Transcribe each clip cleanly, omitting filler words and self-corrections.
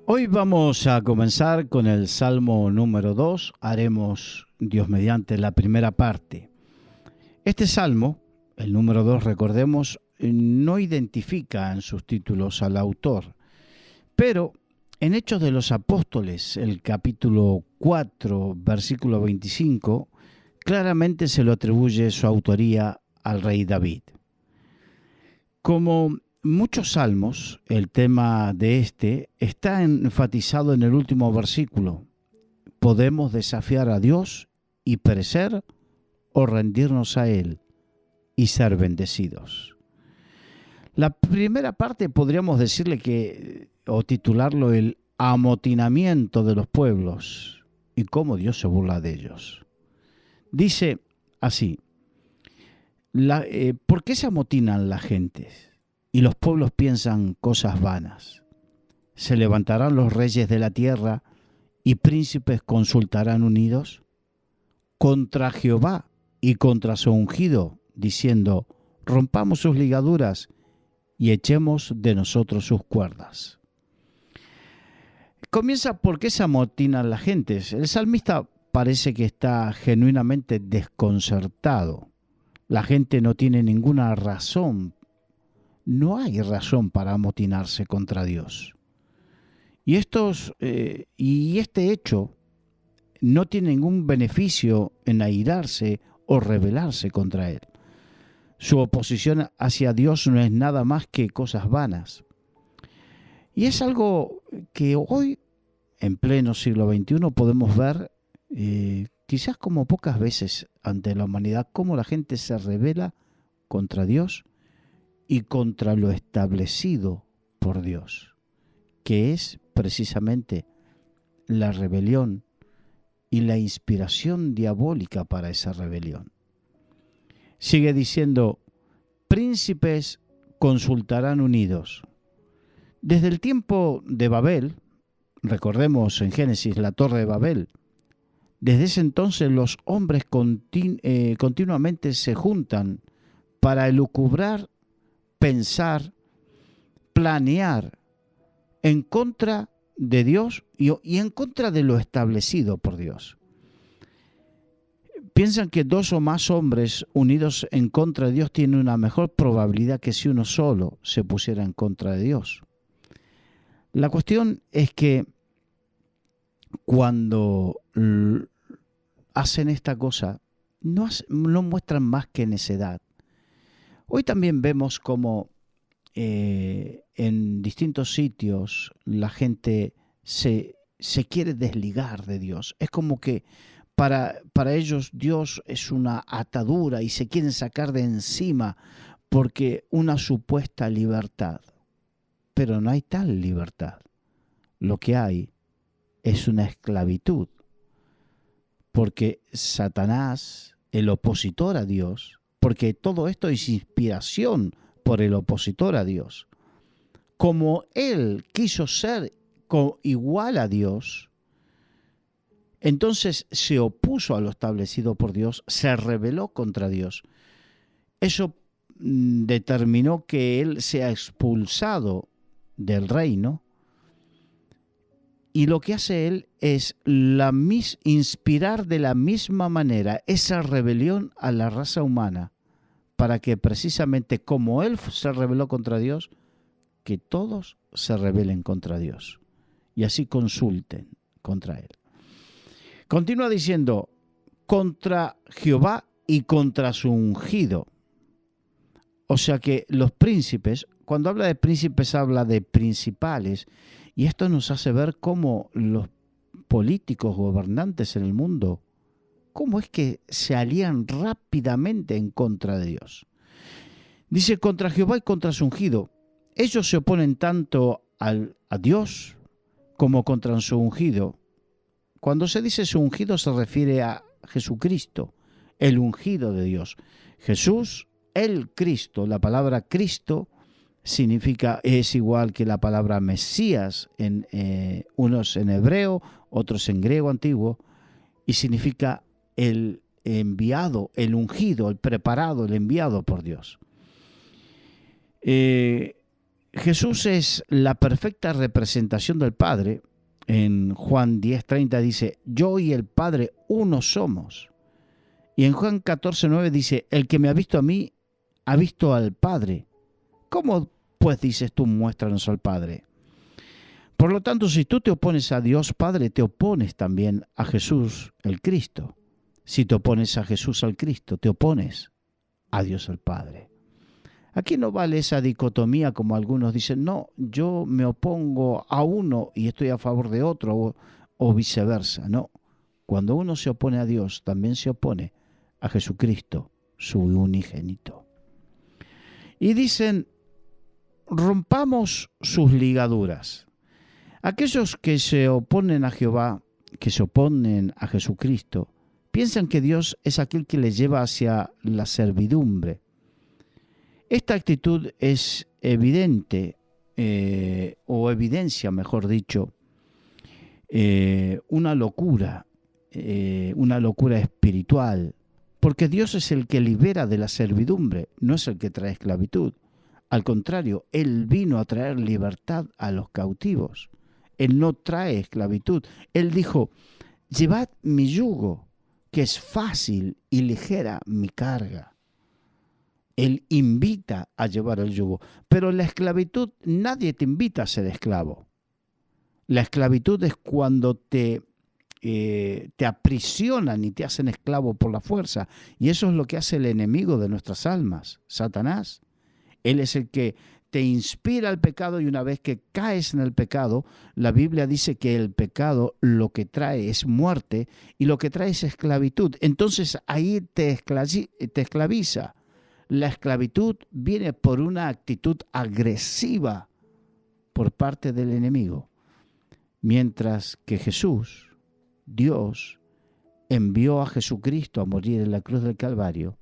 Hoy vamos a comenzar con el Salmo número 2. Haremos, Dios mediante, la primera parte. Este Salmo, el número 2, recordemos, no identifica en sus títulos al autor, pero en Hechos de los Apóstoles, el capítulo 4, versículo 25, claramente se lo atribuye su autoría al rey David. Como muchos salmos, el tema de este está enfatizado en el último versículo. Podemos desafiar a Dios y perecer o rendirnos a Él y ser bendecidos. La primera parte podríamos decirle o titularlo el amotinamiento de los pueblos y cómo Dios se burla de ellos. Dice así, ¿por qué se amotinan las gentes? Y los pueblos piensan cosas vanas. ¿Se levantarán los reyes de la tierra y príncipes consultarán unidos contra Jehová y contra su ungido, diciendo, rompamos sus ligaduras y echemos de nosotros sus cuerdas? Comienza por qué se amotinan las gentes. El salmista parece que está genuinamente desconcertado. La gente no tiene ninguna razón. No hay razón para amotinarse contra Dios. Y este hecho no tiene ningún beneficio en airarse o rebelarse contra Él. Su oposición hacia Dios no es nada más que cosas vanas. Y es algo que hoy, en pleno siglo XXI, podemos ver quizás como pocas veces ante la humanidad, cómo la gente se rebela contra Dios y contra lo establecido por Dios, que es precisamente la rebelión y la inspiración diabólica para esa rebelión. Sigue diciendo, príncipes consultarán unidos. Desde el tiempo de Babel, recordemos en Génesis la Torre de Babel, desde ese entonces los hombres continuamente se juntan para elucubrar, pensar, planear en contra de Dios y en contra de lo establecido por Dios. Piensan que dos o más hombres unidos en contra de Dios tienen una mejor probabilidad que si uno solo se pusiera en contra de Dios. La cuestión es que cuando hacen esta cosa, no muestran más que necedad. Hoy también vemos como en distintos sitios la gente se quiere desligar de Dios. Es como que para ellos Dios es una atadura y se quieren sacar de encima porque una supuesta libertad. Pero no hay tal libertad. Lo que hay es una esclavitud. Porque Satanás, el opositor a Dios, porque todo esto es inspiración por el opositor a Dios. Como él quiso ser igual a Dios, entonces se opuso a lo establecido por Dios, se rebeló contra Dios. Eso determinó que él sea expulsado del reino. Y lo que hace él es inspirar de la misma manera esa rebelión a la raza humana, para que precisamente como él se rebeló contra Dios, que todos se rebelen contra Dios y así consulten contra él. Continúa diciendo, contra Jehová y contra su ungido. O sea que los príncipes, cuando habla de príncipes habla de principales, y esto nos hace ver cómo los políticos gobernantes en el mundo, cómo es que se alían rápidamente en contra de Dios. Dice, contra Jehová y contra su ungido. Ellos se oponen tanto a Dios como contra su ungido. Cuando se dice su ungido se refiere a Jesucristo, el ungido de Dios. Jesús, el Cristo, la palabra Cristo es igual que la palabra Mesías, unos en hebreo, otros en griego antiguo, y significa el enviado, el ungido, el preparado, el enviado por Dios. Jesús es la perfecta representación del Padre. En Juan 10:30 dice, yo y el Padre uno somos. Y en Juan 14:9 dice, el que me ha visto a mí, ha visto al Padre. ¿Cómo pues dices tú, muéstranos al Padre? Por lo tanto, si tú te opones a Dios Padre, te opones también a Jesús el Cristo. Si te opones a Jesús al Cristo, te opones a Dios el Padre. Aquí no vale esa dicotomía como algunos dicen, no, yo me opongo a uno y estoy a favor de otro o viceversa. No, cuando uno se opone a Dios, también se opone a Jesucristo, su unigénito. Y dicen, rompamos sus ligaduras. Aquellos que se oponen a Jehová, que se oponen a Jesucristo, piensan que Dios es aquel que les lleva hacia la servidumbre. Esta actitud es evidente, o evidencia, mejor dicho, una locura espiritual, porque Dios es el que libera de la servidumbre, no es el que trae esclavitud. Al contrario, Él vino a traer libertad a los cautivos. Él no trae esclavitud. Él dijo, llevad mi yugo, que es fácil y ligera mi carga. Él invita a llevar el yugo. Pero la esclavitud, nadie te invita a ser esclavo. La esclavitud es cuando te aprisionan y te hacen esclavo por la fuerza. Y eso es lo que hace el enemigo de nuestras almas, Satanás. Él es el que te inspira al pecado y una vez que caes en el pecado, la Biblia dice que el pecado lo que trae es muerte y lo que trae es esclavitud. Entonces ahí te esclaviza. La esclavitud viene por una actitud agresiva por parte del enemigo. Mientras que Jesús, Dios, envió a Jesucristo a morir en la cruz del Calvario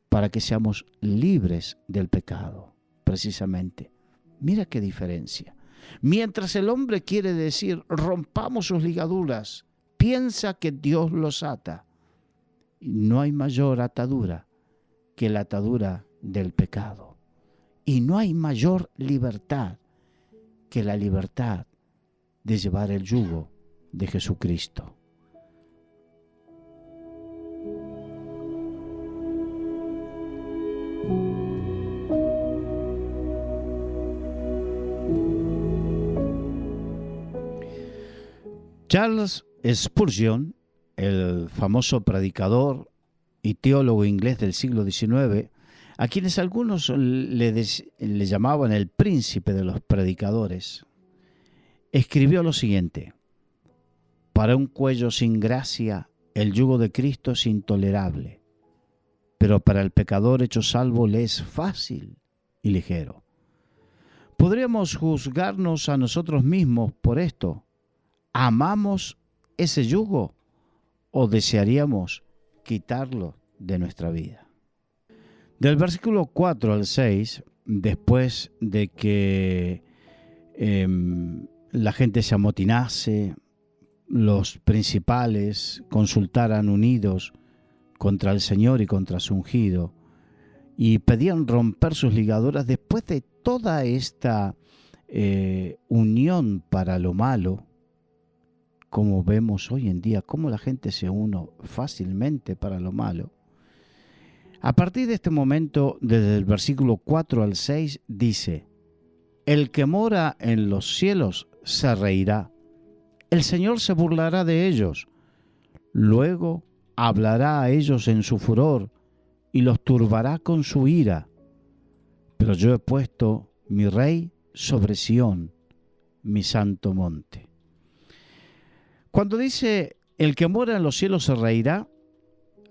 para que seamos libres del pecado, precisamente. Mira qué diferencia. Mientras el hombre quiere decir, rompamos sus ligaduras, piensa que Dios los ata. No hay mayor atadura que la atadura del pecado. Y no hay mayor libertad que la libertad de llevar el yugo de Jesucristo. Charles Spurgeon, el famoso predicador y teólogo inglés del siglo XIX, a quienes algunos le llamaban el príncipe de los predicadores, escribió lo siguiente: para un cuello sin gracia, el yugo de Cristo es intolerable, pero para el pecador hecho salvo le es fácil y ligero. ¿Podríamos juzgarnos a nosotros mismos por esto? ¿Amamos ese yugo o desearíamos quitarlo de nuestra vida? Del versículo 4 al 6, después de que la gente se amotinase, los principales consultaran unidos contra el Señor y contra su ungido, y pedían romper sus ligaduras, después de toda esta unión para lo malo, como vemos hoy en día, cómo la gente se une fácilmente para lo malo. A partir de este momento, desde el versículo 4 al 6, dice: el que mora en los cielos se reirá, el Señor se burlará de ellos, luego hablará a ellos en su furor y los turbará con su ira. Pero yo he puesto mi rey sobre Sión, mi santo monte. Cuando dice el que mora en los cielos se reirá,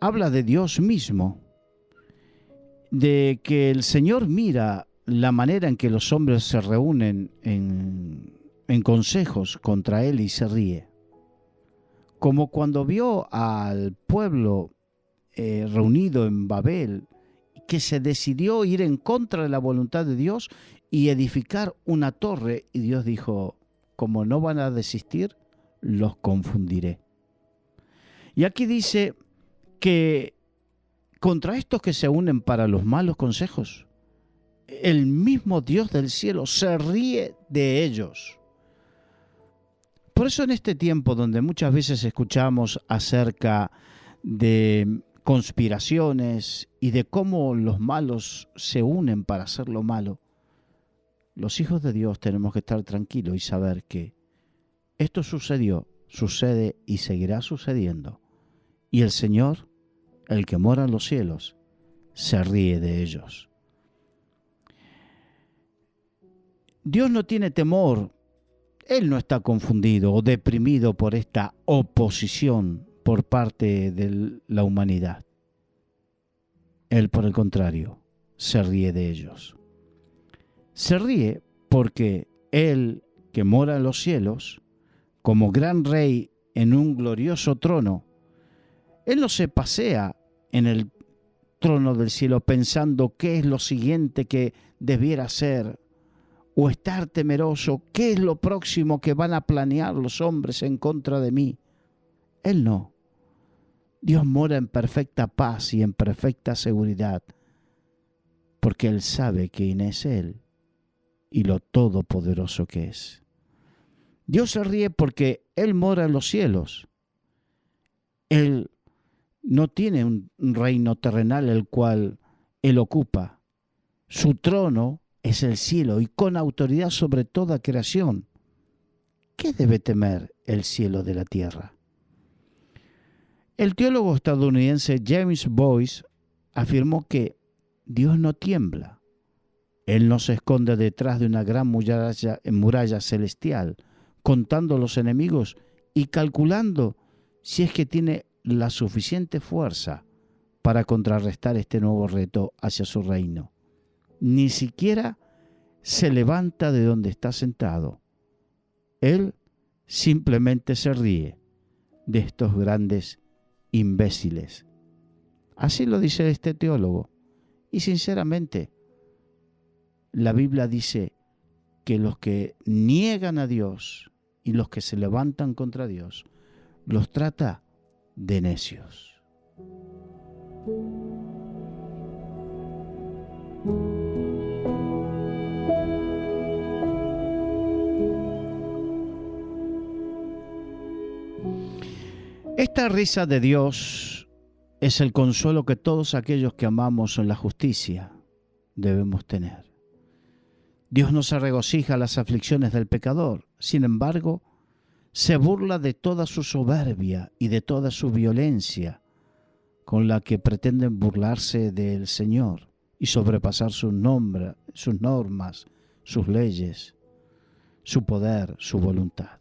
habla de Dios mismo, de que el Señor mira la manera en que los hombres se reúnen en consejos contra Él y se ríe. Como cuando vio al pueblo reunido en Babel, que se decidió ir en contra de la voluntad de Dios y edificar una torre, y Dios dijo, como no van a desistir, los confundiré. Y aquí dice que contra estos que se unen para los malos consejos, el mismo Dios del cielo se ríe de ellos. Por eso en este tiempo donde muchas veces escuchamos acerca de conspiraciones y de cómo los malos se unen para hacer lo malo, los hijos de Dios tenemos que estar tranquilos y saber que esto sucedió, sucede y seguirá sucediendo. Y el Señor, el que mora en los cielos, se ríe de ellos. Dios no tiene temor. Él no está confundido o deprimido por esta oposición por parte de la humanidad. Él, por el contrario, se ríe de ellos. Se ríe porque Él, que mora en los cielos, como gran rey en un glorioso trono, Él no se pasea en el trono del cielo pensando qué es lo siguiente que debiera hacer o estar temeroso, qué es lo próximo que van a planear los hombres en contra de mí. Él no. Dios mora en perfecta paz y en perfecta seguridad, porque Él sabe quién es Él y lo todopoderoso que es. Dios se ríe porque Él mora en los cielos. Él no tiene un reino terrenal el cual Él ocupa. Su trono es el cielo y con autoridad sobre toda creación. ¿Qué debe temer el cielo de la tierra? El teólogo estadounidense James Boyce afirmó que Dios no tiembla. Él no se esconde detrás de una gran muralla celestial, contando los enemigos y calculando si es que tiene la suficiente fuerza para contrarrestar este nuevo reto hacia su reino. Ni siquiera se levanta de donde está sentado. Él simplemente se ríe de estos grandes imbéciles. Así lo dice este teólogo. Y sinceramente, la Biblia dice que los que niegan a Dios y los que se levantan contra Dios, los trata de necios. Esta risa de Dios es el consuelo que todos aquellos que amamos en la justicia debemos tener. Dios no se regocija en las aflicciones del pecador, sin embargo, se burla de toda su soberbia y de toda su violencia con la que pretenden burlarse del Señor y sobrepasar sus normas, sus leyes, su poder, su voluntad.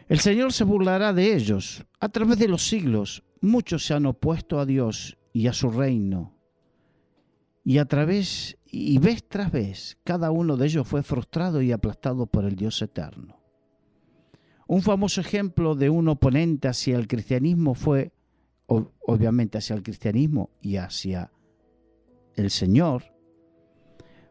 El Señor se burlará de ellos. A través de los siglos, muchos se han opuesto a Dios y a su reino. Y vez tras vez, cada uno de ellos fue frustrado y aplastado por el Dios eterno. Un famoso ejemplo de un oponente hacia el cristianismo fue, obviamente hacia el cristianismo y hacia el Señor,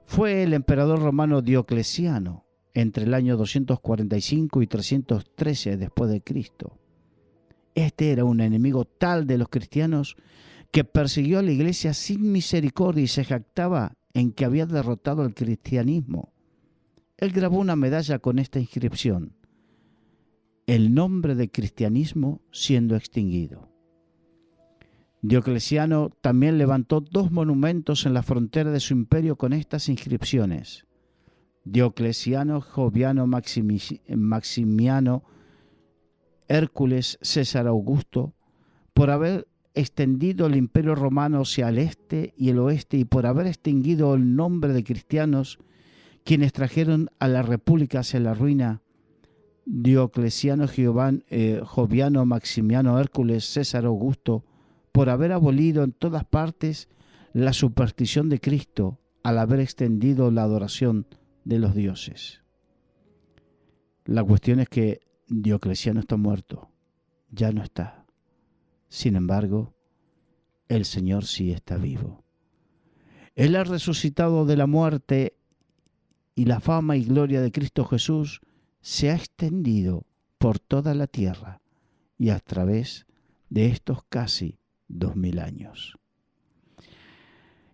fue el emperador romano Diocleciano, entre el año 245 y 313 después de Cristo. Este era un enemigo tal de los cristianos que persiguió a la iglesia sin misericordia y se jactaba en que había derrotado al cristianismo. Él grabó una medalla con esta inscripción: el nombre de cristianismo siendo extinguido. Diocleciano también levantó 2 monumentos en la frontera de su imperio con estas inscripciones: Diocleciano, Joviano, Maximiano, Hércules, César Augusto, por haber extendido el imperio romano hacia el este y el oeste y por haber extinguido el nombre de cristianos, quienes trajeron a la república hacia la ruina. Diocleciano, Joviano, Maximiano, Hércules, César Augusto, por haber abolido en todas partes la superstición de Cristo al haber extendido la adoración de los dioses. La cuestión es que Diocleciano está muerto, ya no está. Sin embargo, el Señor sí está vivo. Él ha resucitado de la muerte y la fama y gloria de Cristo Jesús se ha extendido por toda la tierra y a través de estos casi 2000 años.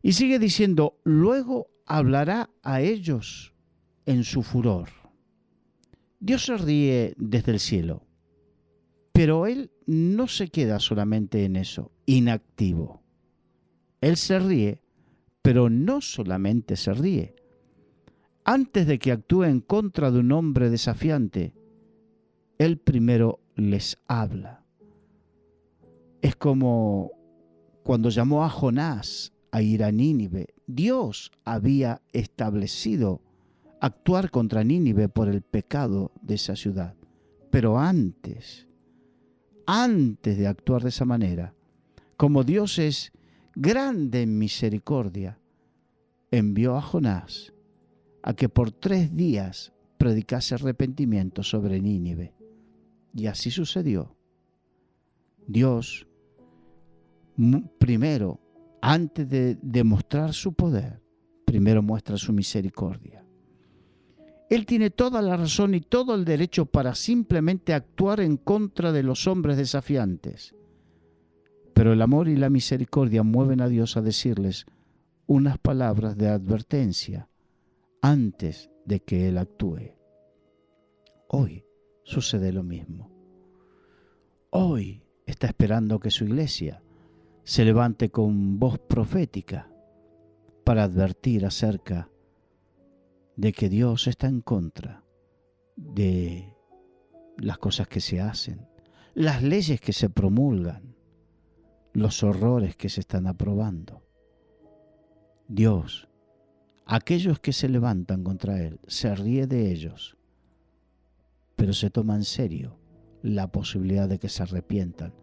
Y sigue diciendo, luego hablará a ellos en su furor. Dios se ríe desde el cielo, pero Él no se queda solamente en eso, inactivo. Él se ríe, pero no solamente se ríe. Antes de que actúe en contra de un hombre desafiante, Él primero les habla. Es como cuando llamó a Jonás a ir a Nínive. Dios había establecido actuar contra Nínive por el pecado de esa ciudad. Pero antes de actuar de esa manera, como Dios es grande en misericordia, envió a Jonás a que por 3 días predicase arrepentimiento sobre Nínive. Y así sucedió. Dios, primero, antes de demostrar su poder, primero muestra su misericordia. Él tiene toda la razón y todo el derecho para simplemente actuar en contra de los hombres desafiantes. Pero el amor y la misericordia mueven a Dios a decirles unas palabras de advertencia antes de que Él actúe. Hoy sucede lo mismo. Hoy está esperando que su iglesia se levante con voz profética para advertir acerca de que Dios está en contra de las cosas que se hacen, las leyes que se promulgan, los horrores que se están aprobando. Dios, aquellos que se levantan contra Él, se ríe de ellos, pero se toma en serio la posibilidad de que se arrepientan.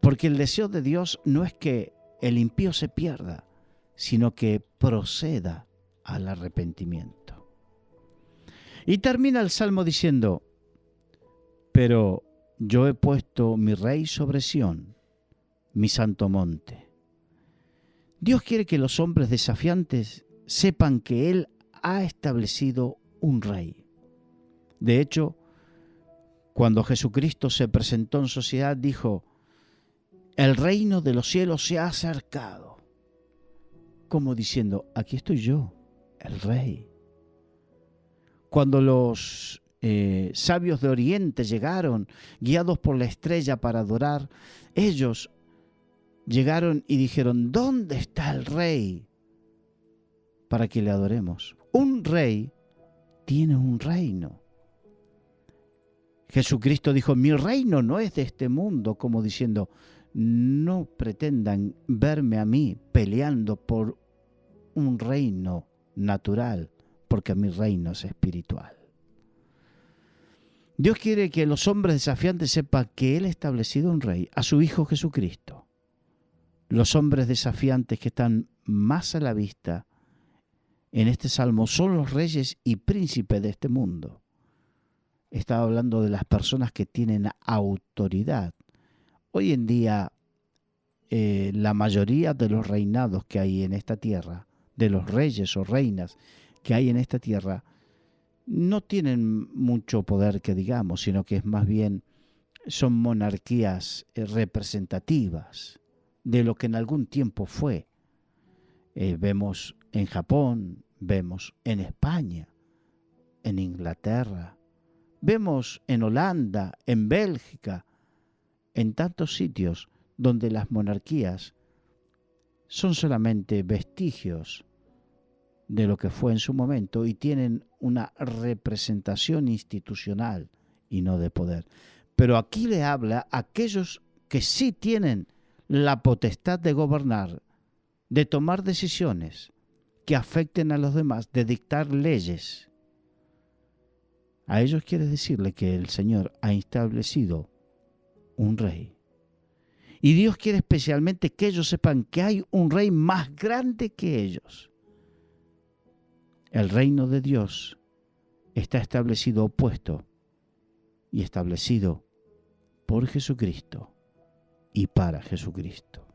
Porque el deseo de Dios no es que el impío se pierda, sino que proceda al arrepentimiento. Y termina el Salmo diciendo, pero yo he puesto mi rey sobre Sión, mi santo monte. Dios quiere que los hombres desafiantes sepan que Él ha establecido un rey. De hecho, cuando Jesucristo se presentó en sociedad, dijo, el reino de los cielos se ha acercado. Como diciendo, aquí estoy yo, el rey. Cuando los sabios de Oriente llegaron, guiados por la estrella para adorar, ellos llegaron y dijeron, ¿dónde está el rey para que le adoremos? Un rey tiene un reino. Jesucristo dijo, mi reino no es de este mundo, como diciendo, no pretendan verme a mí peleando por un reino natural, porque mi reino es espiritual. Dios quiere que los hombres desafiantes sepan que Él ha establecido un rey, a su Hijo Jesucristo. Los hombres desafiantes que están más a la vista en este salmo son los reyes y príncipes de este mundo. Estaba hablando de las personas que tienen autoridad. Hoy en día, la mayoría de los reinados que hay en esta tierra, de los reyes o reinas que hay en esta tierra, no tienen mucho poder que digamos, sino que es más bien, son monarquías representativas de lo que en algún tiempo fue. Vemos en Japón, vemos en España, en Inglaterra, vemos en Holanda, en Bélgica, en tantos sitios donde las monarquías son solamente vestigios de lo que fue en su momento y tienen una representación institucional y no de poder. Pero aquí le habla a aquellos que sí tienen la potestad de gobernar, de tomar decisiones que afecten a los demás, de dictar leyes. A ellos quiere decirle que el Señor ha establecido un rey. Y Dios quiere especialmente que ellos sepan que hay un rey más grande que ellos. El reino de Dios está establecido opuesto y establecido por Jesucristo y para Jesucristo.